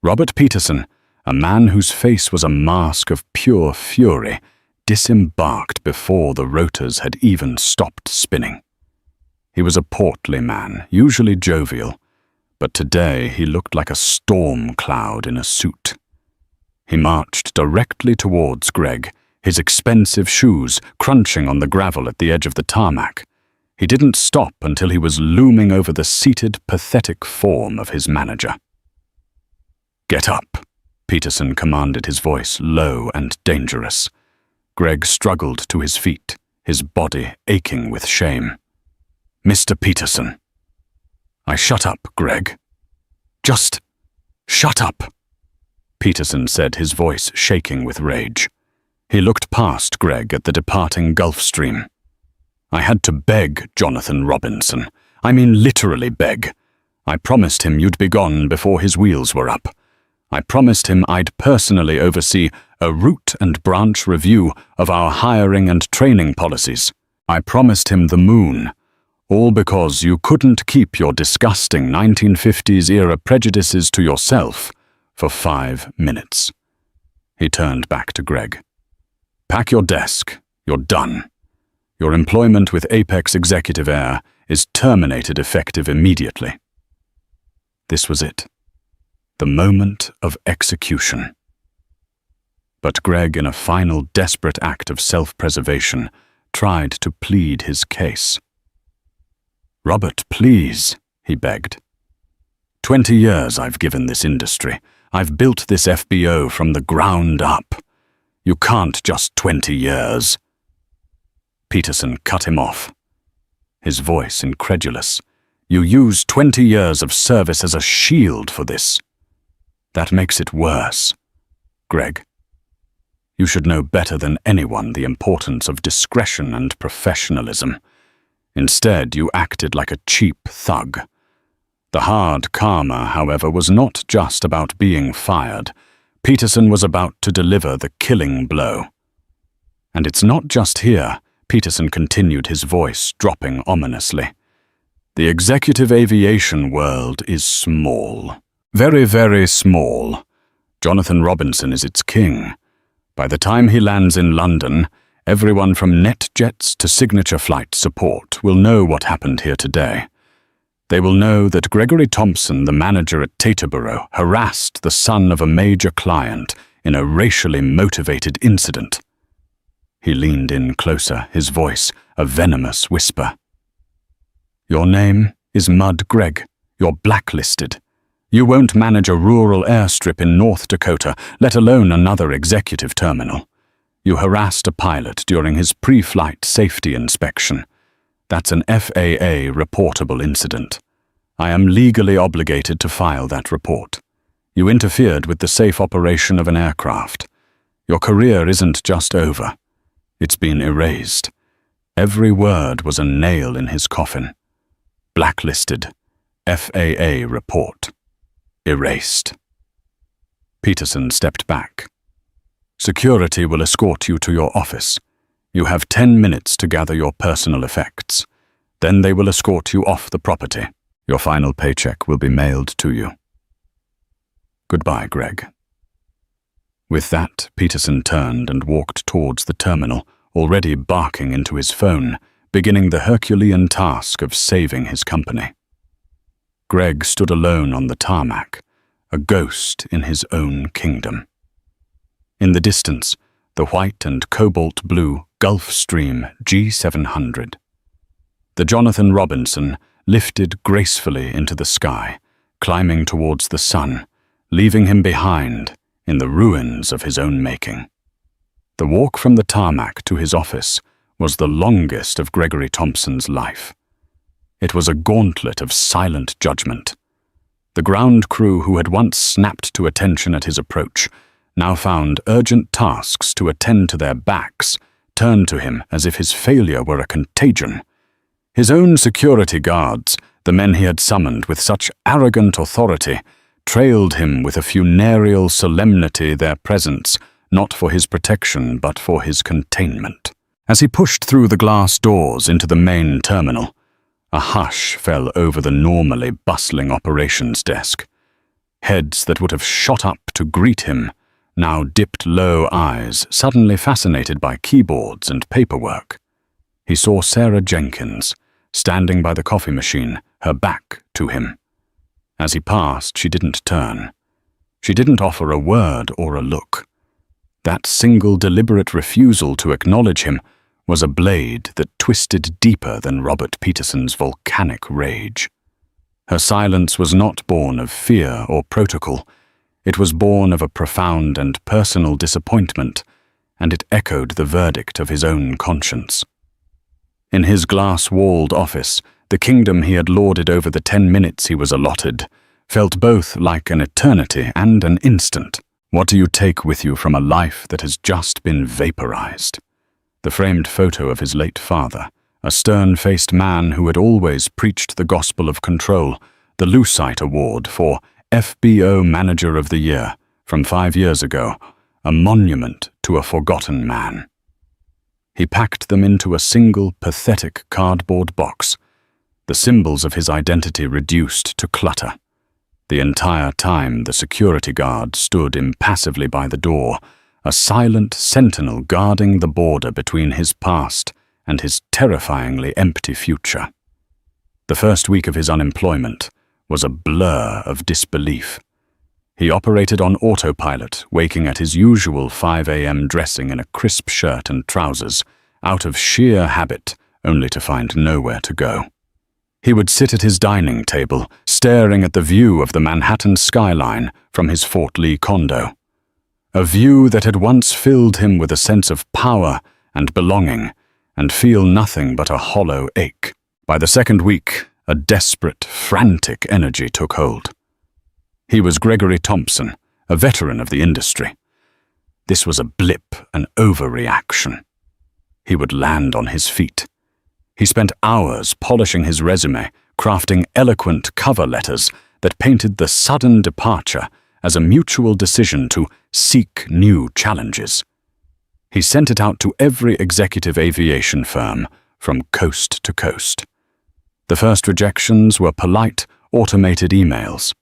Robert Peterson, a man whose face was a mask of pure fury, disembarked before the rotors had even stopped spinning. He was a portly man, usually jovial, but today he looked like a storm cloud in a suit. He marched directly towards Greg, his expensive shoes crunching on the gravel at the edge of the tarmac. He didn't stop until he was looming over the seated, pathetic form of his manager. "Get up," Peterson commanded, his voice low and dangerous. Greg struggled to his feet, his body aching with shame. "Mr. Peterson." Shut up, Greg. Just shut up," Peterson said, his voice shaking with rage. He looked past Greg at the departing Gulfstream. "I had to beg Jonathan Robinson. I mean literally beg. I promised him you'd be gone before his wheels were up. I promised him I'd personally oversee a root and branch review of our hiring and training policies. I promised him the moon, all because you couldn't keep your disgusting 1950s-era prejudices to yourself for 5 minutes." He turned back to Greg. "Pack your desk. You're done. Your employment with Apex Executive Air is terminated effective immediately." This was it. The moment of execution. But Greg, in a final desperate act of self-preservation, tried to plead his case. "Robert, please," he begged. 20 years I've given this industry. I've built this FBO from the ground up. You can't just 20 years. Peterson cut him off. his voice incredulous. "You use 20 years of service as a shield for this. That makes it worse. Greg, you should know better than anyone the importance of discretion and professionalism. Instead, you acted like a cheap thug. The hard karma, however, was not just about being fired. Peterson was about to deliver the killing blow. And it's not just here," Peterson continued, his voice dropping ominously. "The executive aviation world is small. Very, very small. Jonathan Robinson is its king. By the time he lands in London, everyone from NetJets to Signature Flight Support will know what happened here today. They will know that Gregory Thompson, the manager at Teterboro, harassed the son of a major client in a racially motivated incident." He leaned in closer, his voice a venomous whisper. "Your name is Mud Gregg. You're blacklisted. You won't manage a rural airstrip in North Dakota, let alone another executive terminal. You harassed a pilot during his pre-flight safety inspection. That's an FAA reportable incident. I am legally obligated to file that report. You interfered with the safe operation of an aircraft. Your career isn't just over. It's been erased." Every word was a nail in his coffin. Blacklisted. FAA report. Erased. Peterson stepped back. "Security will escort you to your office. You have 10 minutes to gather your personal effects. Then they will escort you off the property. Your final paycheck will be mailed to you. Goodbye, Greg." With that, Peterson turned and walked towards the terminal, already barking into his phone, beginning the Herculean task of saving his company. Greg stood alone on the tarmac, a ghost in his own kingdom. In the distance, the white and cobalt blue Gulfstream G700. The Jonathan Robinson lifted gracefully into the sky, climbing towards the sun, leaving him behind in the ruins of his own making. The walk from the tarmac to his office was the longest of Gregory Thompson's life. It was a gauntlet of silent judgment. The ground crew who had once snapped to attention at his approach now found urgent tasks to attend to their backs, turned to him as if his failure were a contagion. His own security guards, the men he had summoned with such arrogant authority, trailed him with a funereal solemnity, their presence not for his protection but for his containment. As he pushed through the glass doors into the main terminal, a hush fell over the normally bustling operations desk. Heads that would have shot up to greet him now dipped low eyes, suddenly fascinated by keyboards and paperwork. He saw Sarah Jenkins, standing by the coffee machine, her back to him. As he passed, she didn't turn. She didn't offer a word or a look. That single deliberate refusal to acknowledge him was a blade that twisted deeper than Robert Peterson's volcanic rage. Her silence was not born of fear or protocol. It was born of a profound and personal disappointment, and it echoed the verdict of his own conscience. In his glass-walled office, the kingdom he had lorded over the 10 minutes he was allotted felt both like an eternity and an instant. What do you take with you from a life that has just been vaporized? The framed photo of his late father, a stern-faced man who had always preached the gospel of control, the Lucite Award for FBO Manager of the Year from 5 years ago, a monument to a forgotten man. He packed them into a single, pathetic cardboard box, the symbols of his identity reduced to clutter. The entire time the security guard stood impassively by the door, a silent sentinel guarding the border between his past and his terrifyingly empty future. The first week of his unemployment was a blur of disbelief. He operated on autopilot, waking at his usual 5 a.m. dressing in a crisp shirt and trousers, out of sheer habit, only to find nowhere to go. He would sit at his dining table, staring at the view of the Manhattan skyline from his Fort Lee condo. A view that had once filled him with a sense of power and belonging, and feel nothing but a hollow ache. By the second week, a desperate, frantic energy took hold. He was Gregory Thompson, a veteran of the industry. This was a blip, an overreaction. He would land on his feet. He spent hours polishing his resume, crafting eloquent cover letters that painted the sudden departure as a mutual decision to seek new challenges. He sent it out to every executive aviation firm from coast to coast. The first rejections were polite, automated emails.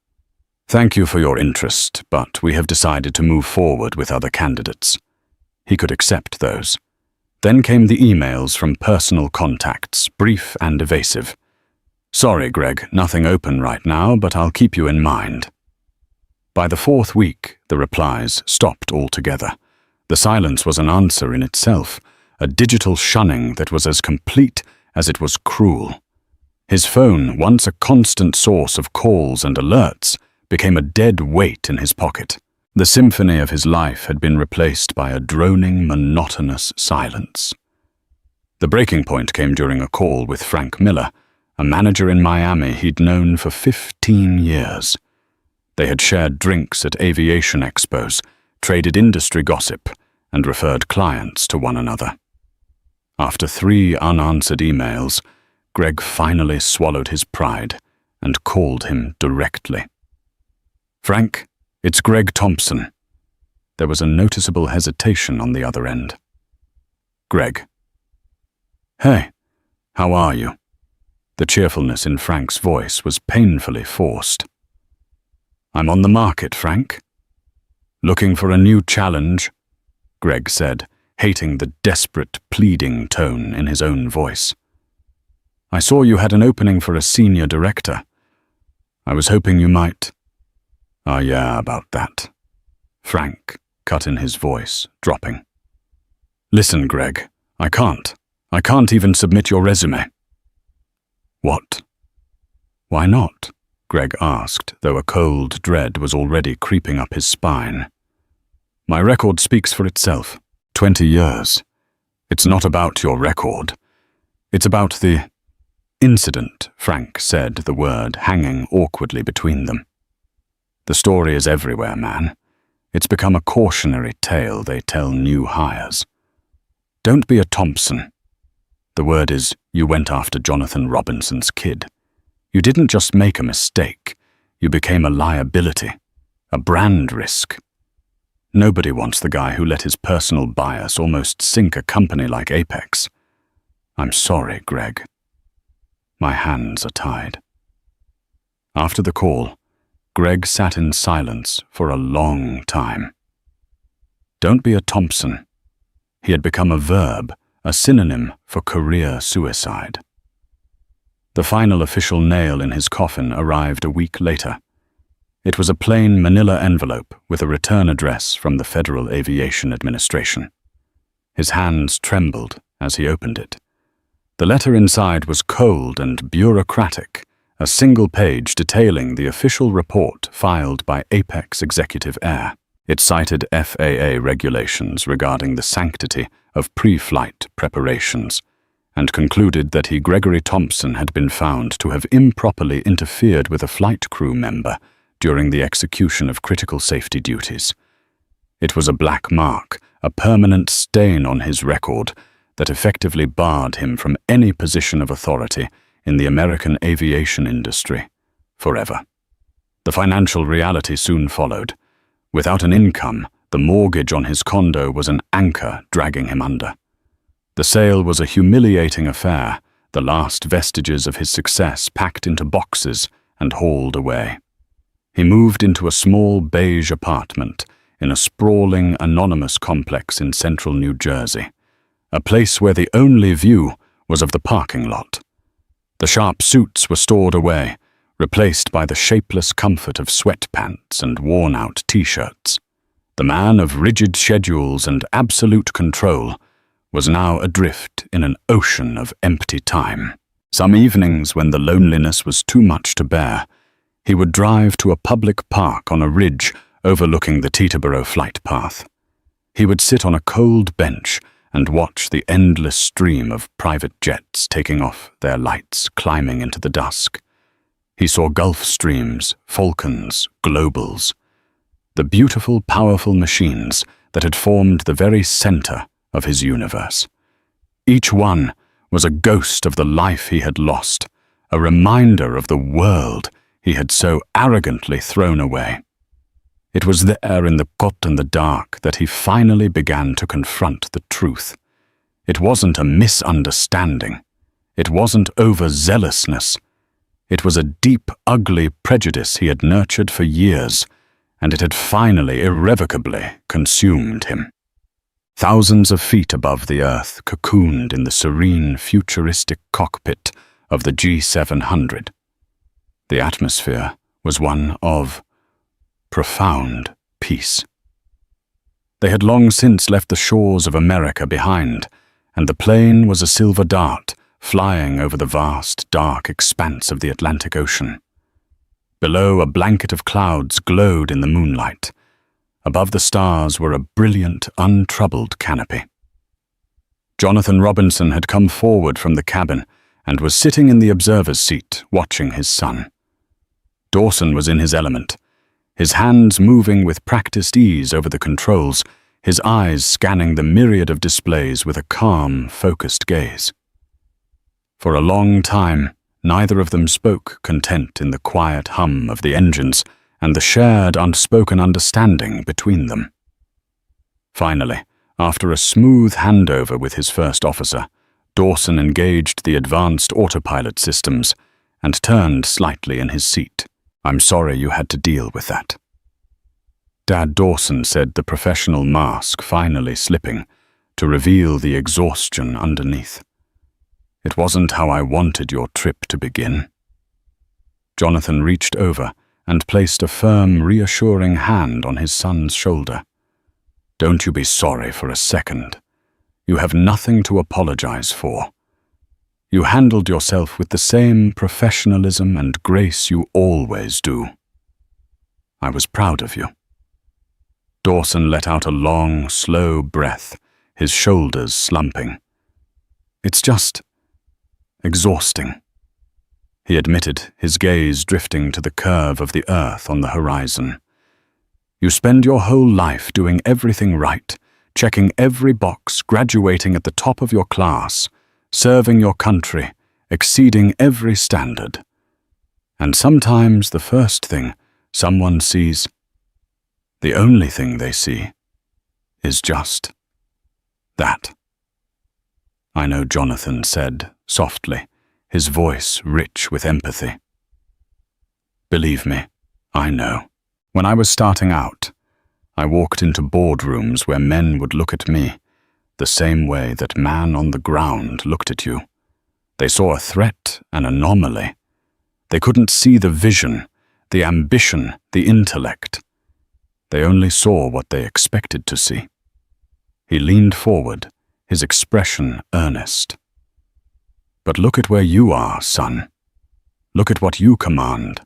"Thank you for your interest, but we have decided to move forward with other candidates." He could accept those. Then came the emails from personal contacts, brief and evasive. "Sorry, Greg, nothing open right now, but I'll keep you in mind." By the fourth week, the replies stopped altogether. The silence was an answer in itself, a digital shunning that was as complete as it was cruel. His phone, once a constant source of calls and alerts, became a dead weight in his pocket. The symphony of his life had been replaced by a droning, monotonous silence. The breaking point came during a call with Frank Miller, a manager in Miami he'd known for 15 years. They had shared drinks at aviation expos, traded industry gossip, and referred clients to one another. After 3 unanswered emails, Greg finally swallowed his pride and called him directly. "Frank, it's Greg Thompson." There was a noticeable hesitation on the other end. "Greg." "Hey, how are you?" The cheerfulness in Frank's voice was painfully forced. "I'm on the market, Frank." "Looking for a new challenge?" Greg said, hating the desperate, pleading tone in his own voice. "I saw you had an opening for a senior director. I was hoping you might—" "Ah, yeah, about that." Frank cut in his voice, dropping. "Listen, Greg, I can't even submit your resume." "What?" "Why not?" Greg asked, though a cold dread was already creeping up his spine. "My record speaks for itself. 20 years. It's not about your record. It's about the incident," Frank said, the word hanging awkwardly between them. "The story is everywhere, man. It's become a cautionary tale they tell new hires. Don't be a Thompson. The word is you went after Jonathan Robinson's kid. You didn't just make a mistake. You became a liability, a brand risk. Nobody wants the guy who let his personal bias almost sink a company like Apex. I'm sorry, Greg. My hands are tied." After the call, Greg sat in silence for a long time. Don't be a Thompson. He had become a verb, a synonym for career suicide. The final official nail in his coffin arrived a week later. It was a plain manila envelope with a return address from the Federal Aviation Administration. His hands trembled as he opened it. The letter inside was cold and bureaucratic, a single page detailing the official report filed by Apex Executive Air. It cited FAA regulations regarding the sanctity of pre-flight preparations and concluded that Gregory Thompson had been found to have improperly interfered with a flight crew member during the execution of critical safety duties. It was a black mark, a permanent stain on his record that effectively barred him from any position of authority in the American aviation industry forever. The financial reality soon followed. Without an income, the mortgage on his condo was an anchor dragging him under. The sale was a humiliating affair, the last vestiges of his success packed into boxes and hauled away. He moved into a small beige apartment in a sprawling, anonymous complex in central New Jersey, a place where the only view was of the parking lot. The sharp suits were stored away, replaced by the shapeless comfort of sweatpants and worn-out t-shirts. The man of rigid schedules and absolute control was now adrift in an ocean of empty time. Some evenings, when the loneliness was too much to bear, he would drive to a public park on a ridge overlooking the Teterboro flight path. He would sit on a cold bench and watch the endless stream of private jets taking off their lights, climbing into the dusk. He saw Gulfstreams, Falcons, Globals, the beautiful, powerful machines that had formed the very center of his universe. Each one was a ghost of the life he had lost, a reminder of the world he had so arrogantly thrown away. It was there in the kot and the dark that he finally began to confront the truth. It wasn't a misunderstanding. It wasn't overzealousness. It was a deep, ugly prejudice he had nurtured for years, and it had finally, irrevocably consumed him. Thousands of feet above the earth, cocooned in the serene, futuristic cockpit of the G700. The atmosphere was one of profound peace. They had long since left the shores of America behind, and the plane was a silver dart flying over the vast, dark expanse of the Atlantic Ocean. Below, a blanket of clouds glowed in the moonlight. Above the stars were a brilliant, untroubled canopy. Jonathan Robinson had come forward from the cabin and was sitting in the observer's seat, watching his son. Dawson was in his element, his hands moving with practiced ease over the controls, his eyes scanning the myriad of displays with a calm, focused gaze. For a long time, neither of them spoke, content in the quiet hum of the engines and the shared, unspoken understanding between them. Finally, after a smooth handover with his first officer, Dawson engaged the advanced autopilot systems and turned slightly in his seat. "I'm sorry you had to deal with that." Dad Dawson said, the professional mask finally slipping to reveal the exhaustion underneath. "It wasn't how I wanted your trip to begin." Jonathan reached over and placed a firm, reassuring hand on his son's shoulder. "Don't you be sorry for a second. You have nothing to apologize for. You handled yourself with the same professionalism and grace you always do. I was proud of you." Dawson let out a long, slow breath, his shoulders slumping. "It's just exhausting," he admitted, his gaze drifting to the curve of the earth on the horizon. "You spend your whole life doing everything right, checking every box, graduating at the top of your class, serving your country, exceeding every standard. And sometimes the first thing someone sees, the only thing they see, is just that." "I know," Jonathan said softly, his voice rich with empathy. "Believe me, I know. When I was starting out, I walked into boardrooms where men would look at me the same way that man on the ground looked at you. They saw a threat, an anomaly. They couldn't see the vision, the ambition, the intellect. They only saw what they expected to see." He leaned forward, his expression earnest. "But look at where you are, son. Look at what you command.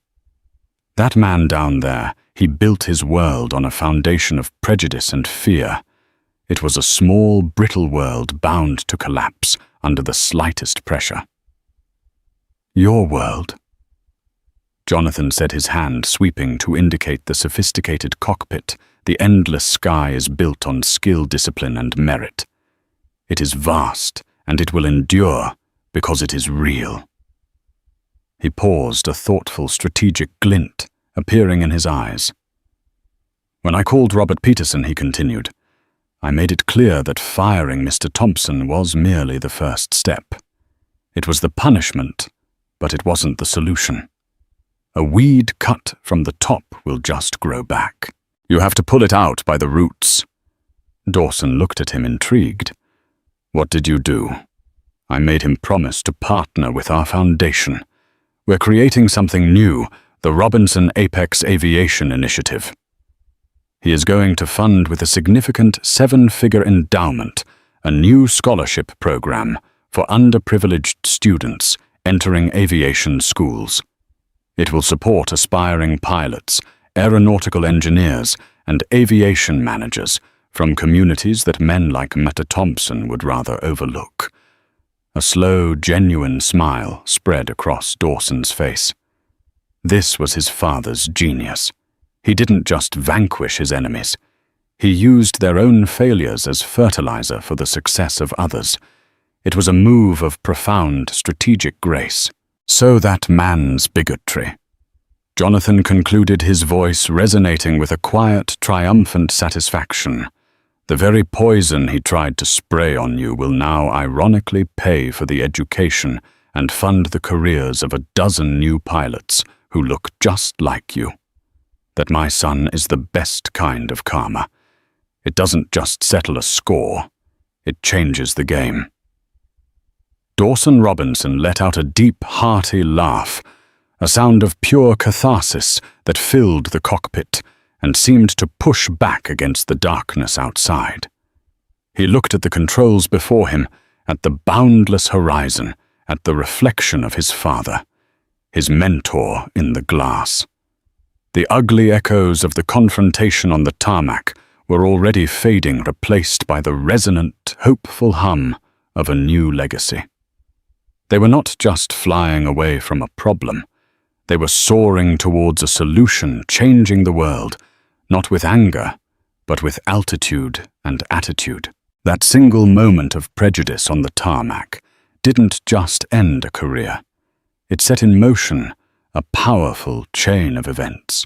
That man down there, he built his world on a foundation of prejudice and fear. It was a small, brittle world bound to collapse under the slightest pressure. Your world." Jonathan said, his hand sweeping to indicate the sophisticated cockpit. "The endless sky is built on skill, discipline, and merit. It is vast, and it will endure because it is real." He paused, a thoughtful, strategic glint appearing in his eyes. "When I called Robert Peterson," he continued, "I made it clear that firing Mr. Thompson was merely the first step. It was the punishment, but it wasn't the solution. A weed cut from the top will just grow back. You have to pull it out by the roots." Dawson looked at him, intrigued. "What did you do?" "I made him promise to partner with our foundation. We're creating something new, the Robinson Apex Aviation Initiative. He is going to fund with a significant 7-figure endowment a new scholarship program for underprivileged students entering aviation schools. It will support aspiring pilots, aeronautical engineers, and aviation managers from communities that men like Meta Thompson would rather overlook. A slow, genuine smile spread across Dawson's face. This was his father's genius. He didn't just vanquish his enemies. He used their own failures as fertilizer for the success of others. It was a move of profound strategic grace. So that man's bigotry. Jonathan concluded, his voice resonating with a quiet, triumphant satisfaction. The very poison he tried to spray on you will now ironically pay for the education and fund the careers of a dozen new pilots who look just like you. That my son is the best kind of karma. It doesn't just settle a score, it changes the game. Dawson Robinson let out a deep, hearty laugh, a sound of pure catharsis that filled the cockpit and seemed to push back against the darkness outside. He looked at the controls before him, at the boundless horizon, at the reflection of his father, his mentor in the glass. The ugly echoes of the confrontation on the tarmac were already fading, replaced by the resonant, hopeful hum of a new legacy. They were not just flying away from a problem. They were soaring towards a solution, changing the world, not with anger, but with altitude and attitude. That single moment of prejudice on the tarmac didn't just end a career. It set in motion a powerful chain of events.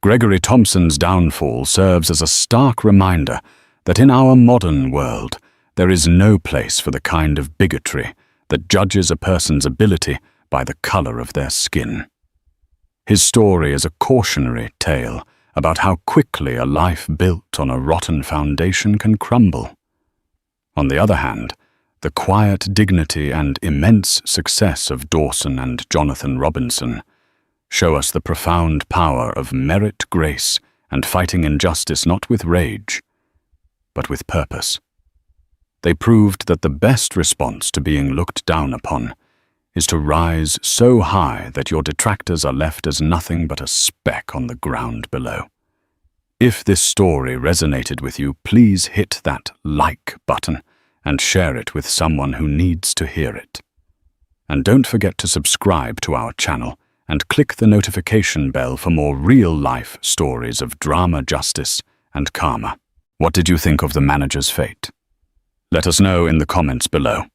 Gregory Thompson's downfall serves as a stark reminder that in our modern world, there is no place for the kind of bigotry that judges a person's ability by the color of their skin. His story is a cautionary tale about how quickly a life built on a rotten foundation can crumble. On the other hand, the quiet dignity and immense success of Dawson and Jonathan Robinson show us the profound power of merit, grace, and fighting injustice not with rage, but with purpose. They proved that the best response to being looked down upon is to rise so high that your detractors are left as nothing but a speck on the ground below. If this story resonated with you, please hit that like button and share it with someone who needs to hear it. And don't forget to subscribe to our channel and click the notification bell for more real-life stories of drama, justice, and karma. What did you think of the manager's fate? Let us know in the comments below.